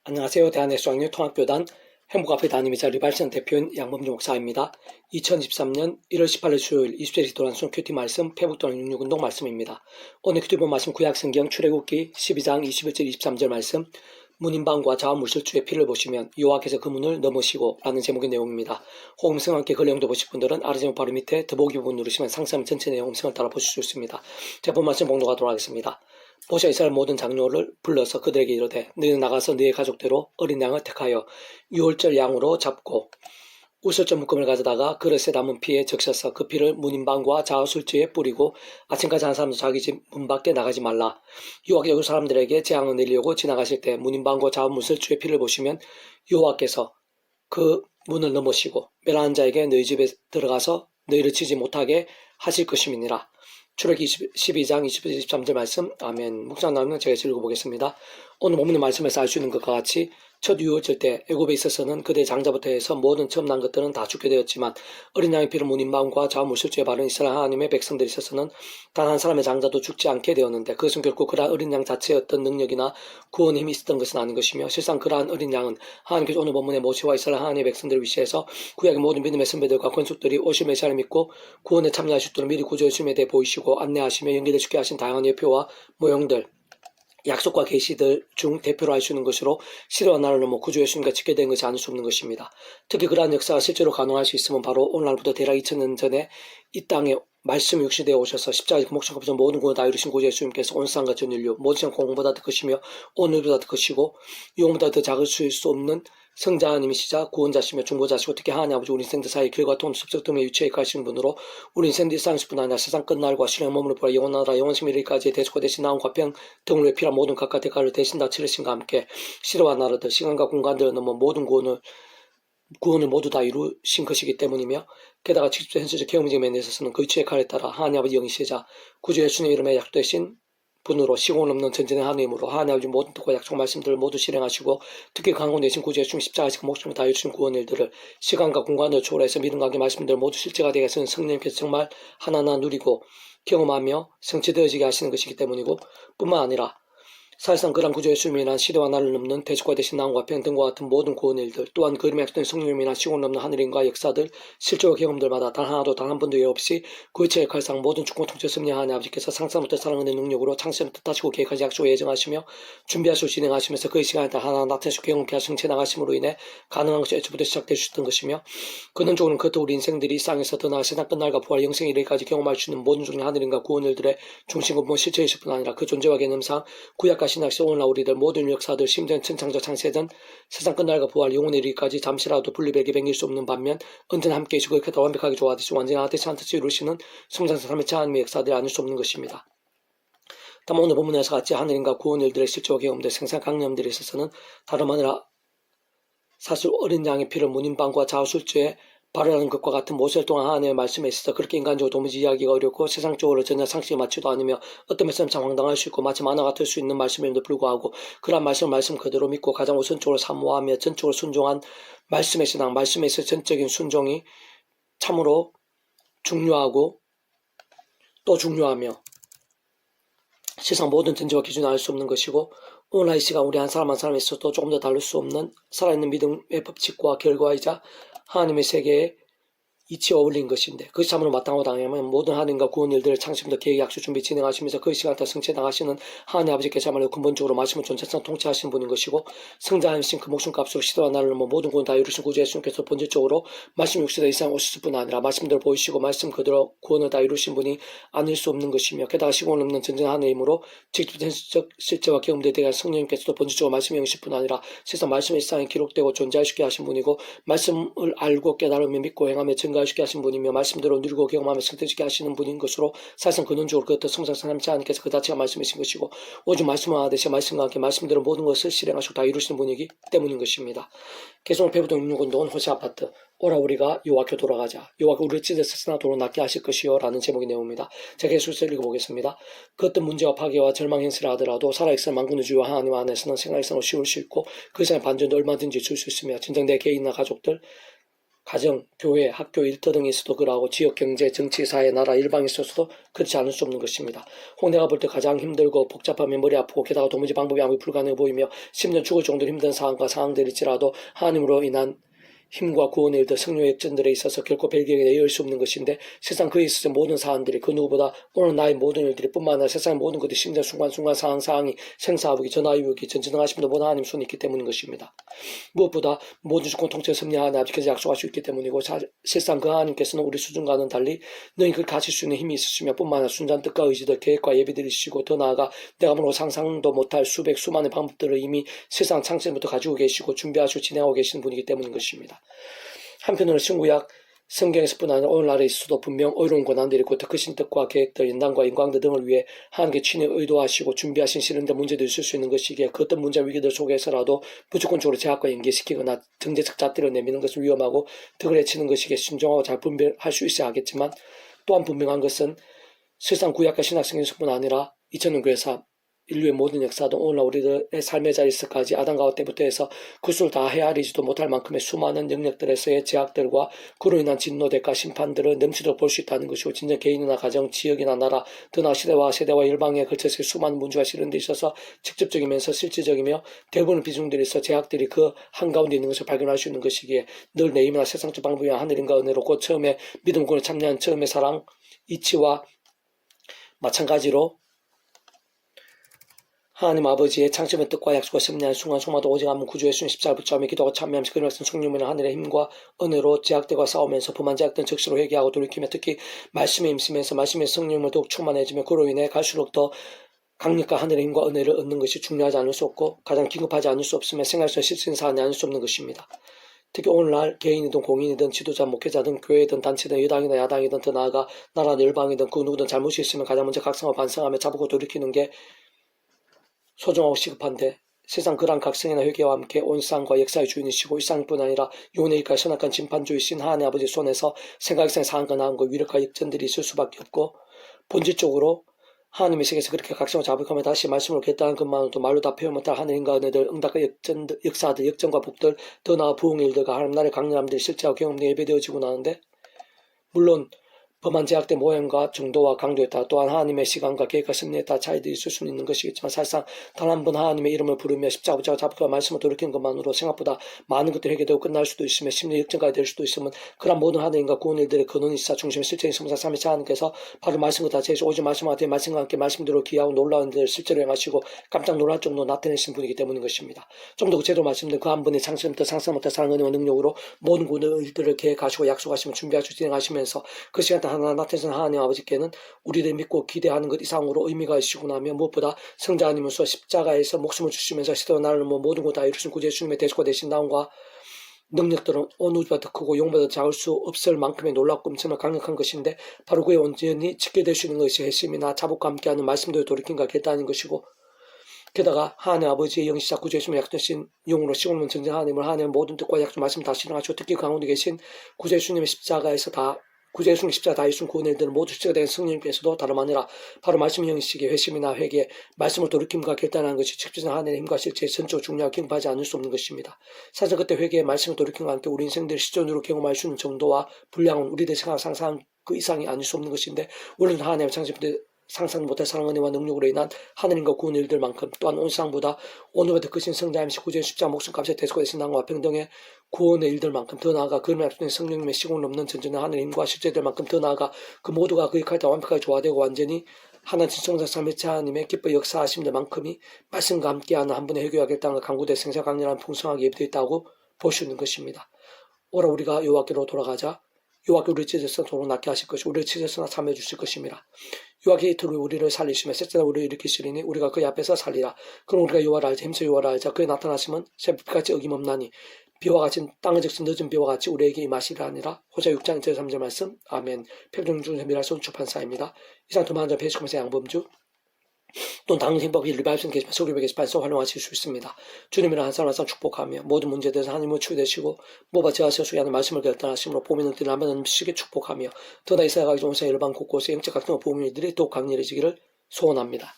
안녕하세요. 대한의 수학률 통합교단 행복앞에 담임이자 리발선 대표인 양범주 목사입니다. 2023년 1월 18일 수요일 20세기 도란순 큐티 말씀 페북도란 66운동 말씀입니다. 오늘 큐티 본 말씀 구약성경 출애굽기 12장 21절 23절 말씀 문인방과 자원물실주의 피를 보시면 여호와께서 그 문을 넘으시고 라는 제목의 내용입니다. 호응성 함께 그 내용도 보실 분들은 아래 제목 바로 밑에 더보기 부분 누르시면 상세한 전체 내용 음성을 따라 보실 수 있습니다. 자, 본 말씀 봉독하도록 하겠습니다. 모세가 이스라엘 모든 장로를 불러서 그들에게 이르되 너희는 나가서 너희 가족대로 어린 양을 택하여 유월절 양으로 잡고 우슬점 묶음을 가져다가 그릇에 담은 피에 적셔서 그 피를 문인방과 자우술지에 뿌리고 아침까지 한 사람도 자기 집 문 밖에 나가지 말라. 여호와께서 그 사람들에게 재앙을 내리려고 지나가실 때 문인방과 자우술지의 피를 보시면 여호와께서 그 문을 넘으시고 멸하는 자에게 너희 집에 들어가서 너희를 치지 못하게 하실 것임이니라. 출애굽기 12장 23절 말씀. 아멘. 묵상 나누면 제가 읽어보겠습니다. 오늘 본문의 말씀에서 알 수 있는 것과 같이 첫 유월절 때 애굽에 있어서는 그대 장자부터 해서 모든 처음 난 것들은 다 죽게 되었지만 어린 양의 피를 문인방과 자원물실주에 바른 이스라엘 하나님의 백성들이 있어서는 단 한 사람의 장자도 죽지 않게 되었는데 그것은 결코 그러한 어린 양 자체의 어떤 능력이나 구원의 힘이 있었던 것은 아닌 것이며 실상 그러한 어린 양은 하나님께서 오늘 본문의 모세와 이스라엘 하나님의 백성들을 위시해서 구약의 모든 믿음의 선배들과 권속들이 오실 메시아를 믿고 구원에 참여할 수 있도록 미리 구조의 수임에 대해 보이시고 안내하시며 연결될 수 있게 하신 다양한 예표와 모형들 약속과 계시들 중 대표로 할 수 있는 것으로 시대와 나를 넘어 구주의 수임과 직결된 것이 아닐 수 없는 것입니다. 특히 그러한 역사가 실제로 가능할 수 있으면 바로 오늘날부터 대략 2000년 전에 이 땅에 말씀이 육신되어 오셔서 십자가의 목숨 값으로 모든 구원을 다 이루신 구주의 수임께서 온 세상과 전 인류 모든 세상 공보다 더 크시며 오늘보다 더 크시고 영보다 더 작으실 수 없는 성자 하나님이시자 구원자시며 중보자시고 특히 하나님 아버지 우리 인생들 사이 길과 통 습적 등에 유치해 가시는 분으로 우리 인생들 일상뿐 아니라 세상 끝날과 신의 몸으로 보라 영원하라 영원심 이르기까지 대속과 대신 나온 과평 등을 위해 필요한 모든 각각 대가를 대신 다 치르신과 함께 시대와 나라들 시간과 공간들을 넘어 모든 구원을 모두 다 이루신 것이기 때문이며 게다가 직접 현실적 경험적인 면에 있어서는 그 위치의 칼에 따라 하나님 아버지 영이시자 구주 예수님의 이름에 약속되신 분으로 시공을 넘는 전진의 하나님으로 하나님 아버지 모든 뜻과 약속 말씀들을 모두 실행하시고 특히 강고 내신 구주 예수님 십자가에서 목숨을 다해 주신 구원 일들을 시간과 공간을 초월해서 믿음과 함께 말씀들을 모두 실제가 되게 하시는 성령님께서 정말 하나하나 누리고 경험하며 성취되어지게 하시는 것이기 때문이고 뿐만 아니라 사실상 그런 구조의 수임이나 시대와 나를 넘는 대속과 대신 나온과 평등과 같은 모든 구원 일들 또한 그 이름에 약속된 성령님이나 시공을 넘는 하늘인과 역사들 실제와 경험들마다 단 하나도 단 한 번도 예 없이 그 위치의 칼상 모든 주권 통치 섭리하는 아버지께서 상상부터 사랑하는 능력으로 창세부터 뜻하시고 계획하시 약속을 예정하시며 준비하시고 진행하시면서 그 시간에 따라 하나 나타내시고 경험케 하시고 성취해 나가심으로 인해 가능한 것이 애초부터 시작되어 주셨던 것이며 근원적으로는 그것도 우리 인생들이 이 땅에서 더 나아 세상 끝날과 부활 영생에 이르기까지 경험할 수 있는 모든 종의 하늘인과 구원 일들의 중심 근본 실체이실 뿐 아니라 그 존재와 개념상 구약과 신약시 오늘날 우리들 모든 역사들 심지어는 천창조 창세전 세상 끝날과 부활 영혼에 이르기까지 잠시라도 분리되게 뱅길 수 없는 반면 언제나 함께 계시고 그렇게 완벽하게 조화되시고 완전히 하나되시 한뜻을 이루시는 성장성 삼위체 하나님의 역사들이 아닐 수 없는 것입니다. 다만 오늘 본문에서 같이 하늘인과 구원 일들의 실제와 경험들 생산 강념들에 있어서는 다름 아니라 사실 어린 양의 피를 문인방과 자우술주에 발언하는 것과 같은 모세를 통한 하나님의 말씀에 있어서 그렇게 인간적으로 도무지 이해하기가 어렵고 세상적으로 전혀 상식에 맞지도 않으며 어떤 면에서는 참 황당할 수 있고 마치 만화 같을 수 있는 말씀임에도 불구하고 그러한 말씀을 말씀 그대로 믿고 가장 우선적으로 사모하며 전적으로 순종한 말씀의 신앙, 말씀에 있어 전적인 순종이 참으로 중요하고 또 중요하며 세상 모든 전제와 기준을 알 수 없는 것이고 오늘날 이 시간 우리 한 사람 한 사람에 있어도 조금 더 다를 수 없는 살아있는 믿음의 법칙과 결과이자 하나님의 세계에 이치어 어울린 것인데 그것이 참으로 마땅하고 당연하면 모든 하나님과 구원 일들을 창심부터 계획 약속 준비 진행하시면서 그 시간대 성취해 나가시는 하나님 아버지께서야말로 근본적으로 말씀을 전체상 통치하시는 분인 것이고 성자하신 그 목숨값으로 시대와 나를 넘어 모든 구원 다 이루신 구주 예수님께서 본질적으로 말씀 6세대 이상 오셨을 뿐 아니라 말씀대로 보이시고 말씀 그대로 구원을 다 이루신 분이 아닐 수 없는 것이며 게다가 시공을 넘는 전쟁한 하나의 힘으로 직접 현실적 실제와 경험들에 대한 성령님께서도 본질적으로 말씀의 영실 뿐 아니라 세상 말씀의 일상에 기록되고 존재할 수 있게 하신 분이고 말씀을 알고 깨달으며 믿고 행하며 증가할 수 있게 하신 분이며 말씀대로 누리고 경험하며 성취되게 하시는 분인 것으로 사실상 근원적으로 그 어떤 성장성 함지 하나님께서 그 자체가 말씀이신 것이고 오직 말씀을 하듯이 말씀과 함께 말씀대로 모든 것을 실행하시고 다 이루시는 분이기 때문인 것입니다. 개성 배부동 66운동은 호세 아파트 오라 우리가 여호와께 돌아가자 여호와가 우리를 찢어서나 도로 낫게 하실 것이요 라는 제목의 내용입니다. 제가 계속해서 읽어보겠습니다. 그 어떤 문제와 파괴와 절망 현실을 하더라도 살아있을 만군의 주와 하나님 안에서는 생활상으로 쉬울 수 있고 그 세상의 반전도 얼마든지 줄 수 있으며 진정 내 개인이나 가족들 가정, 교회, 학교, 일터 등에 있어도 그러하고 지역, 경제, 정치, 사회, 나라, 일방에 있어서도 그렇지 않을 수 없는 것입니다. 혹 내가 볼 때 가장 힘들고 복잡하며 머리 아프고 게다가 도무지 방법이 아무리 불가능해 보이며 10년 죽을 정도로 힘든 상황과 상황들일지라도 하나님으로 인한 힘과 구원의 일들, 승리의 역전들에 있어서 결코 벨기에에 내열 수 없는 것인데 세상 그에 있어서 모든 사안들이 그 누구보다 오늘 나의 모든 일들이 뿐만 아니라 세상의 모든 것들이 심지어 순간순간 상황이 생사하기 전화위기 전지능하심도 모든 하나님 손에 있기 때문인 것입니다. 무엇보다 모든 주권 통치에 섭리하는 아버지께서 약속할 수 있기 때문이고 실상 그 하나님께서는 우리 수준과는 달리 너희 그걸 가질 수 있는 힘이 있으시며 뿐만 아니라 순전한 뜻과 의지들 계획과 예비들이 있으시고 더 나아가 내가 모르고 상상도 못할 수백 수만의 방법들을 이미 세상 창세부터 가지고 계시고 준비하시고 진행하고 계시는 분이기 때문인 것입니다. 한편으로는 신구약 성경에서뿐 아니라 오늘날에 있어도 분명 어려운 고난들이 있고 더 크신 뜻과 계획들, 인간과 인광들 등을 위해 하나님께 친히 의도하시고 준비하신 실현된 문제도 있을 수 있는 것이기에 그 어떤 문제 위기들 속에서라도 무조건적으로 제약과 연계시키거나 정제적 잣대를 내미는 것은 위험하고 덕을 해치는 것이기에 신중하고 잘 분별할 수 있어야 하겠지만 또한 분명한 것은 세상 구약과 신약 성경에서뿐 아니라 2000년 교회사 인류의 모든 역사도 오늘날 우리들의 삶의 자리에서까지 아담과 하와 때부터 해서 그 수를 다 헤아리지도 못할 만큼의 수많은 영역들에서의 제약들과 그로 인한 진노대가 심판들을 넘치도록 볼 수 있다는 것이고 진정 개인이나 가정, 지역이나 나라, 더나 시대와 일방에 걸쳐서 수많은 문제가 실현돼 있어서 직접적이면서 실질적이며 대부분의 비중들에서 제약들이 그 한가운데 있는 것을 발견할 수 있는 것이기에 늘 내 힘이나 세상적 방법이나 하늘인가 은혜로 곧 처음에 믿음 구원에 참여한 처음의 사랑, 이치와 마찬가지로 하나님 아버지의 창조의 뜻과 약속과 섭리한 순간 소마도 오직 한번 구주 예수님 십자가 붙잡으며 기도하고 참여하면서 그를 말씀 성령이나 하늘의 힘과 은혜로 제약들과 싸우면서 범한 제약들은 적시로 회개하고 돌이키며 특히 말씀에 임시면서 말씀의 성령을 더욱 충만해지며 그로 인해 갈수록 더 강력한 하늘의 힘과 은혜를 얻는 것이 중요하지 않을 수 없고 가장 긴급하지 않을 수 없으며 생활에서 실천 사안이 아닐 수 없는 것입니다. 특히 오늘날 개인이든 공인이든 지도자, 목회자든 교회든 단체든 여당이든 야당이든 더 나아가 나라 열방이든 그 누구든 잘못이 있으면 가장 먼저 각성하고 반성하며 자복하고 돌이키는 게 소중하고 시급한데 세상 그러한 각성이나 회개와 함께 온 세상과 역사의 주인이시고 일상뿐 아니라 영혼의 일까지 선악한 진판주이신 하나님 아버지 손에서 생각상 상한과 나은 것 위력과 역전들이 있을 수밖에 없고 본질적으로 하나님의 세계에서 그렇게 각성을 자복하며 다시 말씀을 겠다는 것만으로도 말로 다 표현 못할 하늘인과 은혜들, 응답과 역사들, 역전과 복들, 더 나아 부흥의 일들과 하나님 나라의 강렬함들이 실제와 경험에 예배되어지고 나는데 물론 범한 제약된 모양과 정도와 강도에 따라 또한 하나님의 시간과 계획과 섭리에 따라 차이들이 있을 수는 있는 것이겠지만 사실상 단 한 번 하나님의 이름을 부르며 십자가 잡고 말씀을 돌이키는 것만으로 생각보다 많은 것들이 해결되고 끝날 수도 있으며 심리 역전까지 될 수도 있으면 그런 모든 하나님과 구원의 일들의 근원이 있어 중심의 실제인 성사 삼위체 하나님께서 바로 말씀을 다 제시 오직 말씀과 같은 말씀과 함께 말씀대로 기하고 놀라운 일을 실제로 행하시고 깜짝 놀랄 정도로 나타내신 분이기 때문인 것입니다. 좀 더 구체적으로 말씀드린 그 한 분이 창세부터 상상 못할 사랑 은혜와 능력으로 모든 구원의 일들을 계획하시고 약속하시며 준비하시고 진행하시면서 그 시간 하나 나타내신 하나님 아버지께는 우리를 믿고 기대하는 것 이상으로 의미가 있으시고 나며 무엇보다 성자 하나님으로서 십자가에서 목숨을 주시면서 시대와 나라를 모든 것 다 이루신 구주 예수님의 대속과 되신 나음과 능력들은 어느 우주보다 더 크고 용보다 작을 수 없을 만큼의 놀랍고 엄청나게 강력한 것인데 바로 그의 온전히 지켜야 될 수 있는 것이 핵심이나 자복과 함께하는 말씀대로 돌이킨과 결단인 것이고 게다가 하나님 아버지의 영시자 구주 예수님을 약속하신 영으로 시공론 전쟁 하나님을 하나님의 모든 뜻과 약속 말씀 다 실행하시고 특히 그 가운데 계신 구주 예수님의 십자가에서 다 구주 예수님 십자가 다 이룬 구원의 일들은 모두 실제가 된 성령님께서도 다름 아니라 바로 말씀의 형식의 회심이나 회개, 말씀을 돌이킴과 결단하는 것이 직접적인 하나님의 힘과 실체의 선적으로 중요하고 경파하지 않을 수 없는 것입니다. 사실 그때 회개의 말씀을 돌이킴과 함께 우리 인생들을 실존으로 경험할 수 있는 정도와 분량은 우리들의 생각 상상한 그 이상이 아닐 수 없는 것인데 물론 하나님의 창조부터 상상 못할 사랑 은혜와 능력으로 인한 하느님과 구원의 일들만큼 또한 온 세상보다 오늘보다 더 크신 성자임시 구주의 십자가 목숨값에 대속가 되신 나와 평등의 구원의 일들만큼 더 나아가 그를 약속된 성령님의 시공을 넘는 전전의 하늘의 힘과 실제들만큼 더 나아가 그 모두가 그 역할에 다 완벽하게 조화되고 완전히 하나님 진성자 삼위체 하나님의 기뻐 역사하심들만큼이 말씀과 함께하는 한 분의 회개하겠다는 강구대 생사 강렬한 풍성하게 예비되어 있다고 볼 수 있는 것입니다. 오라 우리가 여호와께로 돌아가자. 여호와께 우리를 찢어서 도로 낫게 하실 것이고 우리를 찢어서나 참여 주실 것입니다. 여호와께 이토록 우리를 살리시며 셋째나 우리를 일으키시리니 우리가 그의 앞에서 살리라. 그럼 우리가 여호와를 알자 힘써 여호와를 알자. 그의 나타나심은 새벽같이 어김없나니 비와 같이 땅을 적신 늦은 비와 같이 우리에게 임하시리라 아니라 호자 6장 1-3절 말씀 아멘. 평정중 미랄 손주판사입니다. 이상 도만자 배수검사 양범주 또는 당근 행복이 리바이브슨 게시판 소리배 게시판에서 활용하실 수 있습니다. 주님이랑 한 사람 한 사람 축복하며 모든 문제에 대해서 하나님을 추되시고 모바 제하시어 수기하는 말씀을 결단하심으로 보미는 띠를 한번 넘치게 축복하며 더나 이사야 가기 좋은 세 열방 곳곳에 영적 각종 보미들이 더욱 강렬해지기를 소원합니다.